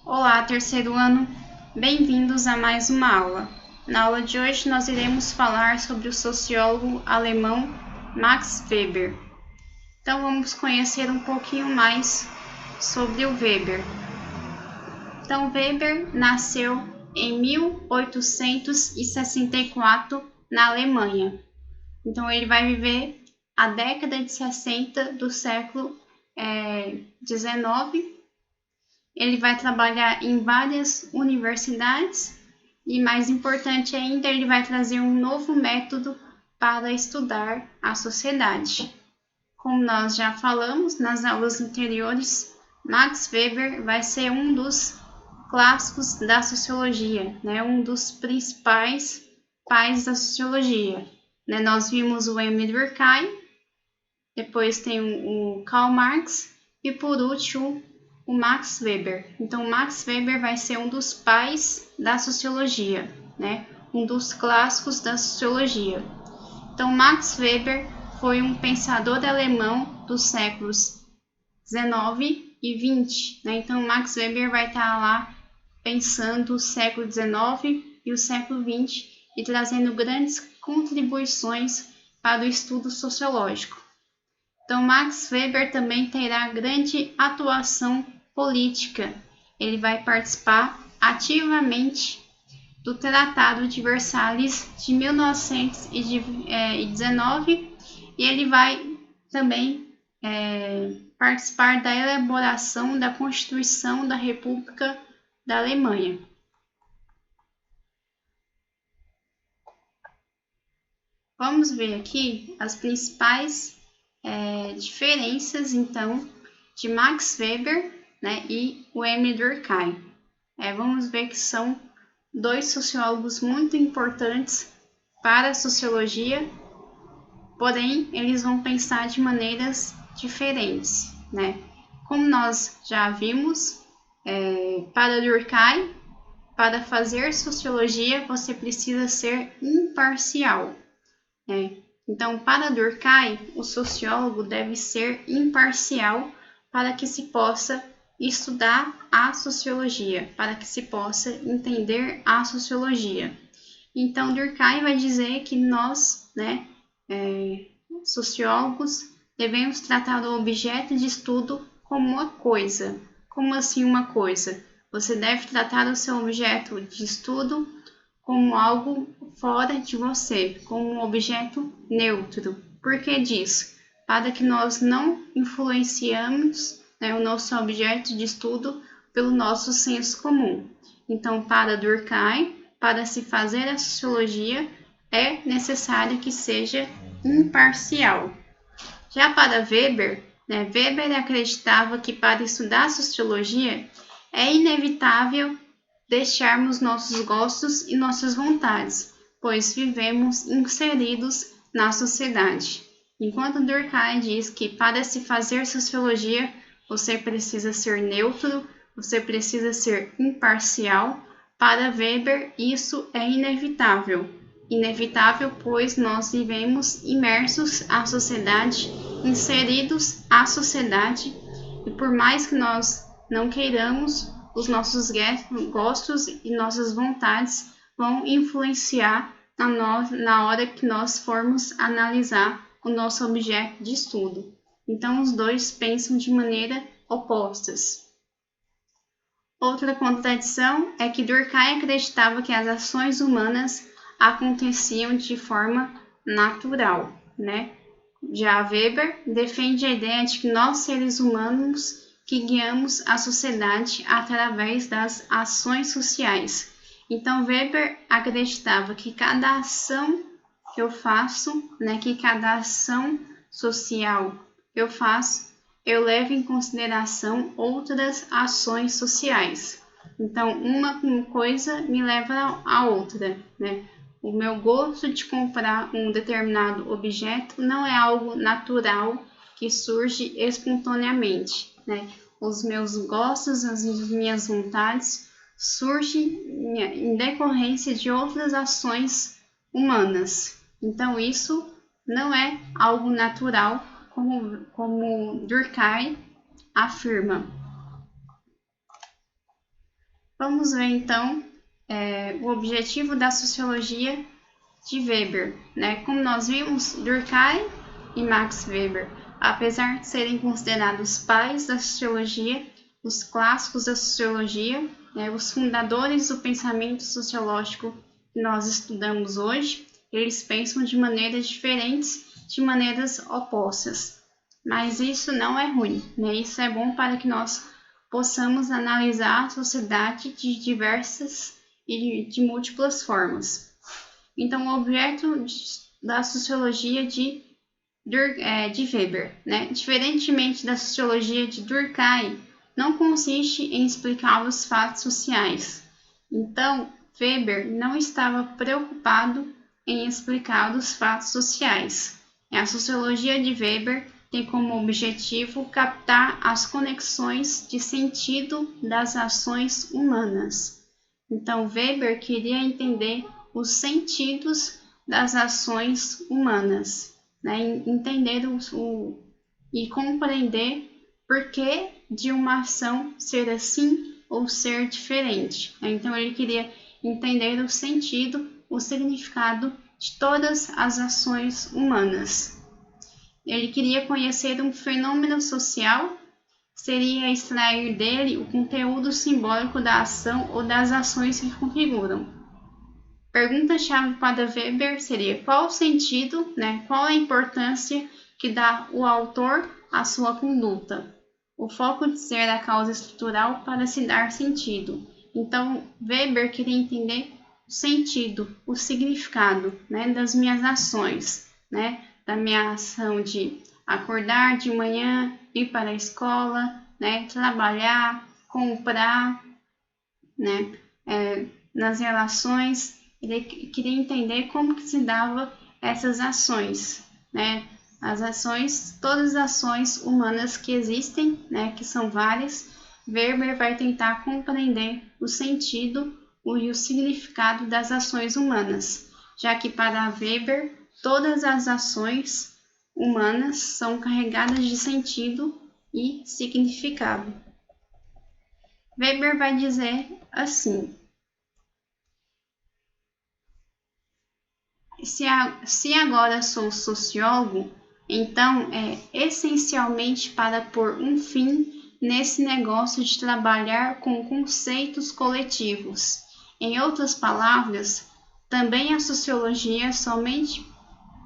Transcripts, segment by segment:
Olá, terceiro ano! Bem-vindos a mais uma aula. Na aula de hoje, nós iremos falar sobre o sociólogo alemão Max Weber. Então, vamos conhecer um pouquinho mais sobre o Weber. Então, Weber nasceu em 1864 na Alemanha. Então, ele vai viver a década de 60 do século XIX. Ele vai trabalhar em várias universidades e, mais importante ainda, ele vai trazer um novo método para estudar a sociedade. Como nós já falamos nas aulas anteriores, Max Weber vai ser um dos clássicos da sociologia, né? Um dos principais pais da sociologia. Né? Nós vimos o Emile Durkheim, depois tem o Karl Marx e, por último, o Max Weber. Então, Max Weber vai ser um dos pais da sociologia, né? Um dos clássicos da sociologia. Então, Max Weber foi um pensador alemão dos séculos 19 e 20. Né? Então, Max Weber vai estar lá pensando o século 19 e o século 20 e trazendo grandes contribuições para o estudo sociológico. Então, Max Weber também terá grande atuação política. Ele vai participar ativamente do Tratado de Versalhes de 1919 e ele vai também participar da elaboração da Constituição da República da Alemanha. Vamos ver aqui as principais diferenças, então, de Max Weber, né, e o Emile Durkheim. Vamos ver que são dois sociólogos muito importantes para a sociologia, porém, eles vão pensar de maneiras diferentes, né? Como nós já vimos, para Durkheim, para fazer sociologia, você precisa ser imparcial, né? Então, para Durkheim, o sociólogo deve ser imparcial para que se possa estudar a sociologia, para que se possa entender a sociologia. Então, Durkheim vai dizer que nós, né, sociólogos, devemos tratar o objeto de estudo como uma coisa. Como assim uma coisa? Você deve tratar o seu objeto de estudo como algo fora de você, como um objeto neutro. Por que disso? Para que nós não influenciamos, né, o nosso objeto de estudo pelo nosso senso comum. Então, para Durkheim, para se fazer a sociologia, é necessário que seja imparcial. Já para Weber, né, Weber acreditava que para estudar a sociologia é inevitável deixarmos nossos gostos e nossas vontades, pois vivemos inseridos na sociedade. Enquanto Durkheim diz que para se fazer sociologia, você precisa ser neutro, você precisa ser imparcial, para Weber isso é inevitável. Inevitável, pois nós vivemos imersos à sociedade, inseridos à sociedade, e por mais que nós não queiramos, os nossos gostos e nossas vontades vão influenciar na hora que nós formos analisar o nosso objeto de estudo. Então, os dois pensam de maneira opostas. Outra contradição é que Durkheim acreditava que as ações humanas aconteciam de forma natural, né? Já Weber defende a ideia de que nós, seres humanos, que guiamos a sociedade através das ações sociais. Então, Weber acreditava que cada ação que eu faço, né, que cada ação social que eu faço, eu levo em consideração outras ações sociais. Então, uma coisa me leva a outra, né? O meu gosto de comprar um determinado objeto não é algo natural que surge espontaneamente, né? Os meus gostos, as minhas vontades surgem em decorrência de outras ações humanas. Então, isso não é algo natural, como Durkheim afirma. Vamos ver então o objetivo da sociologia de Weber, né? Como nós vimos, Durkheim e Max Weber, apesar de serem considerados pais da sociologia, os clássicos da sociologia, né, os fundadores do pensamento sociológico que nós estudamos hoje, eles pensam de maneiras diferentes, de maneiras opostas. Mas isso não é ruim, né? Isso é bom para que nós possamos analisar a sociedade de diversas e de múltiplas formas. Então, o objeto da sociologia de Weber, né? Diferentemente da sociologia de Durkheim, não consiste em explicar os fatos sociais. Então, Weber não estava preocupado em explicar os fatos sociais. A sociologia de Weber tem como objetivo captar as conexões de sentido das ações humanas. Então, Weber queria entender os sentidos das ações humanas, né? Entender e compreender por que de uma ação ser assim ou ser diferente. Então, ele queria entender o sentido, o significado de todas as ações humanas. Ele queria conhecer um fenômeno social, seria extrair dele o conteúdo simbólico da ação ou das ações que configuram. Pergunta-chave para Weber seria: qual o sentido, né? Qual a importância que dá o autor à sua conduta? O foco de ser a causa estrutural para se dar sentido. Então, Weber queria entender o sentido, o significado, né, das minhas ações, né? Da minha ação de acordar de manhã, ir para a escola, né, trabalhar, comprar, né, nas relações. Ele queria entender como que se dava essas ações, né, as ações, todas as ações humanas que existem, né, que são várias. Weber vai tentar compreender o sentido e o significado das ações humanas, já que para Weber todas as ações humanas são carregadas de sentido e significado. Weber vai dizer assim: se agora sou sociólogo, então é essencialmente para pôr um fim nesse negócio de trabalhar com conceitos coletivos. Em outras palavras, também a sociologia somente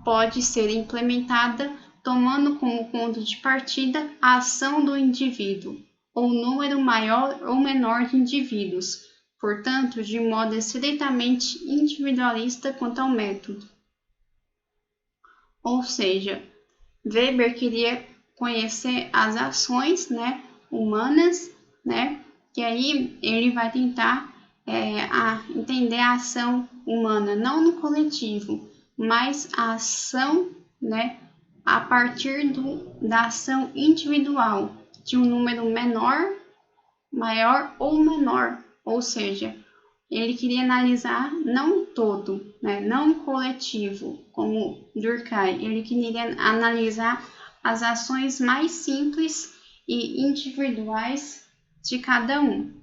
pode ser implementada tomando como ponto de partida a ação do indivíduo, ou número maior ou menor de indivíduos, portanto, de modo estritamente individualista quanto ao método. Ou seja, Weber queria conhecer as ações, né, humanas, né, e aí ele vai tentar entender a ação humana, não no coletivo, mas a ação, né, a partir da ação individual de um número menor, maior ou menor, ou seja, ele queria analisar não o todo, né, não o coletivo, como Durkheim, ele queria analisar as ações mais simples e individuais de cada um.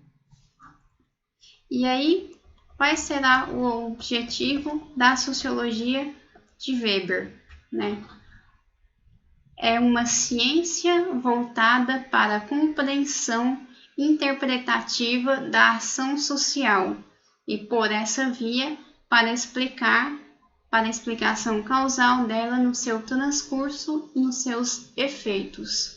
E aí, qual será o objetivo da sociologia de Weber, né? É uma ciência voltada para a compreensão interpretativa da ação social e, por essa via, para a explicação causal dela no seu transcurso e nos seus efeitos.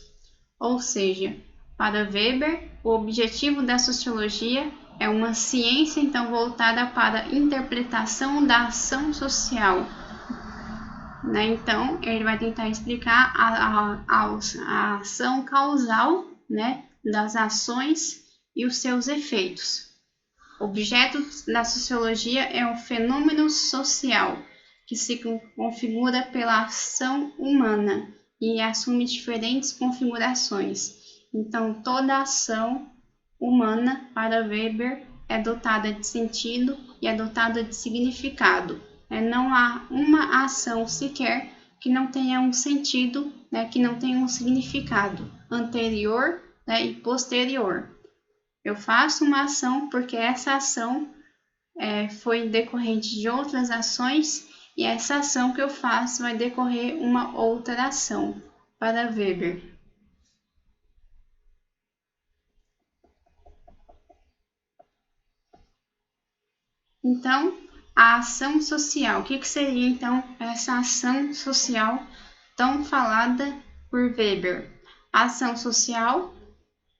Ou seja, para Weber, o objetivo da sociologia é uma ciência então voltada para a interpretação da ação social. Né? Então, ele vai tentar explicar a ação causal, né, das ações e os seus efeitos. O objeto da sociologia é o fenômeno social, que se configura pela ação humana e assume diferentes configurações. Então, toda ação humana, para Weber, é dotada de sentido e é dotada de significado. Não há uma ação sequer que não tenha um sentido, né, que não tenha um significado anterior, né, e posterior. Eu faço uma ação porque essa ação foi decorrente de outras ações e essa ação que eu faço vai decorrer uma outra ação, para Weber. Então, a ação social. O que seria, então, essa ação social tão falada por Weber? A ação social,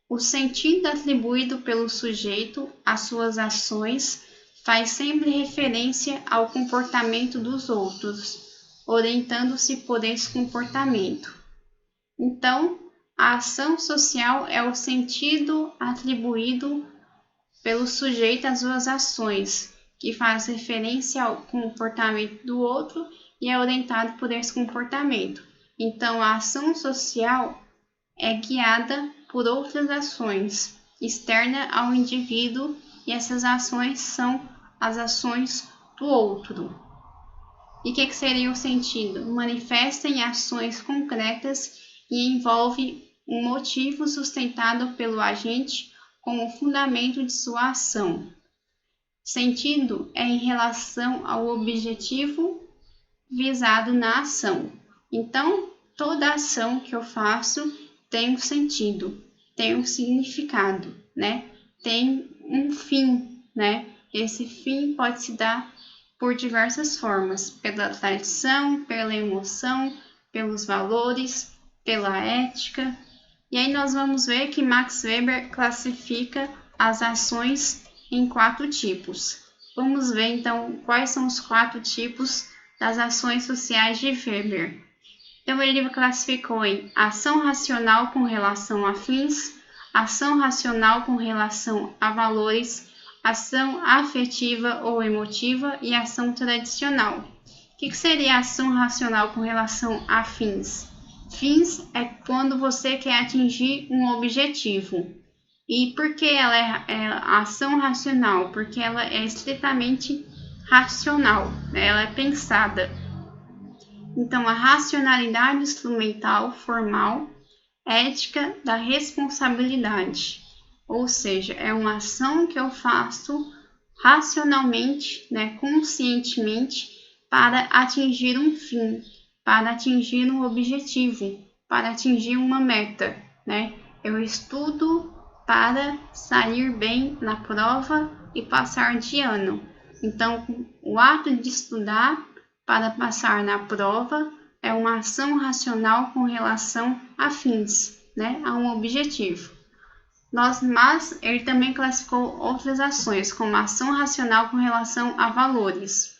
o sentido atribuído pelo sujeito às suas ações faz sempre referência ao comportamento dos outros, orientando-se por esse comportamento. Então, a ação social é o sentido atribuído pelo sujeito às suas ações, que faz referência ao comportamento do outro e é orientado por esse comportamento. Então, a ação social é guiada por outras ações externas ao indivíduo e essas ações são as ações do outro. E o que seria o sentido? Manifesta em ações concretas e envolve um motivo sustentado pelo agente como fundamento de sua ação. Sentido é em relação ao objetivo visado na ação. Então, toda ação que eu faço tem um sentido, tem um significado, né? Tem um fim, né? Esse fim pode se dar por diversas formas, pela tradição, pela emoção, pelos valores, pela ética. E aí nós vamos ver que Max Weber classifica as ações em 4 tipos. Vamos ver então quais são os 4 tipos das ações sociais de Weber. Então ele classificou em ação racional com relação a fins, ação racional com relação a valores, ação afetiva ou emotiva e ação tradicional. O que seria a ação racional com relação a fins? Fins é quando você quer atingir um objetivo. E por que ela é ação racional? Porque ela é estritamente racional, né? Ela é pensada. Então, a racionalidade instrumental, formal, ética da responsabilidade. Ou seja, é uma ação que eu faço racionalmente, né, conscientemente, para atingir um fim, para atingir um objetivo, para atingir uma meta, né? Eu estudo para sair bem na prova e passar de ano. Então, o ato de estudar para passar na prova é uma ação racional com relação a fins, né, a um objetivo. Mas ele também classificou outras ações, como ação racional com relação a valores.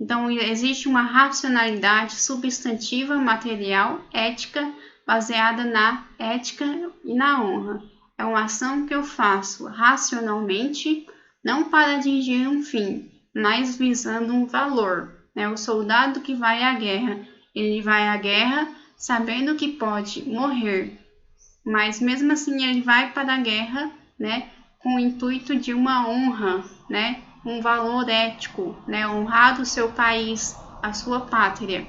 Então, existe uma racionalidade substantiva, material, ética, baseada na ética e na honra. É uma ação que eu faço racionalmente, não para atingir um fim, mas visando um valor. Né? O soldado que vai à guerra, ele vai à guerra sabendo que pode morrer, mas mesmo assim ele vai para a guerra, né, com o intuito de uma honra, né, um valor ético, né, honrar o seu país, a sua pátria.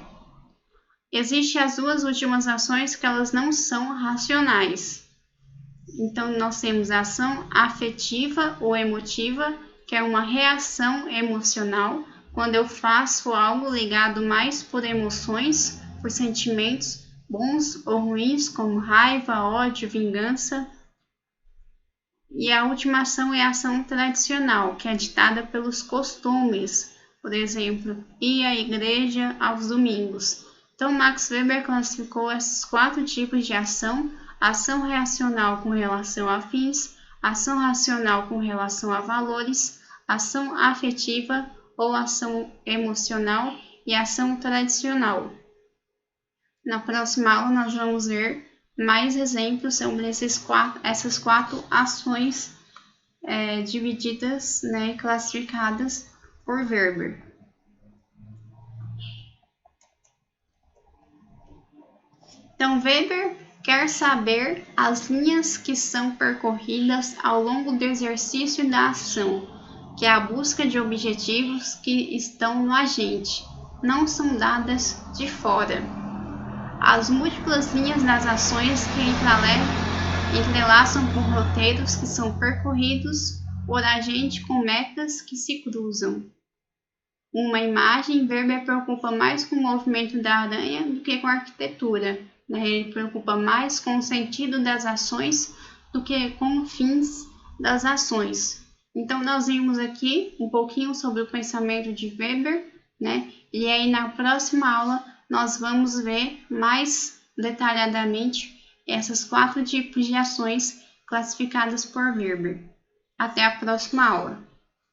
Existem as duas últimas ações que elas não são racionais. Então nós temos a ação afetiva ou emotiva, que é uma reação emocional, quando eu faço algo ligado mais por emoções, por sentimentos bons ou ruins, como raiva, ódio, vingança. E a última ação é a ação tradicional, que é ditada pelos costumes, por exemplo, ir à igreja aos domingos. Então, Max Weber classificou esses 4 tipos de ação: ação reacional com relação a fins, ação racional com relação a valores, ação afetiva ou ação emocional e ação tradicional. Na próxima aula, nós vamos ver mais exemplos sobre essas 4 ações divididas, né, e classificadas por Weber. Então, Weber quer saber as linhas que são percorridas ao longo do exercício da ação, que é a busca de objetivos que estão no agente, não são dadas de fora. As múltiplas linhas das ações que entrelaçam por roteiros que são percorridos por agente com metas que se cruzam. Uma imagem, Weber preocupa mais com o movimento da aranha do que com a arquitetura. Ele preocupa mais com o sentido das ações do que com os fins das ações. Então, nós vimos aqui um pouquinho sobre o pensamento de Weber, E aí, na próxima aula, nós vamos ver mais detalhadamente essas 4 tipos de ações classificadas por Weber. Até a próxima aula!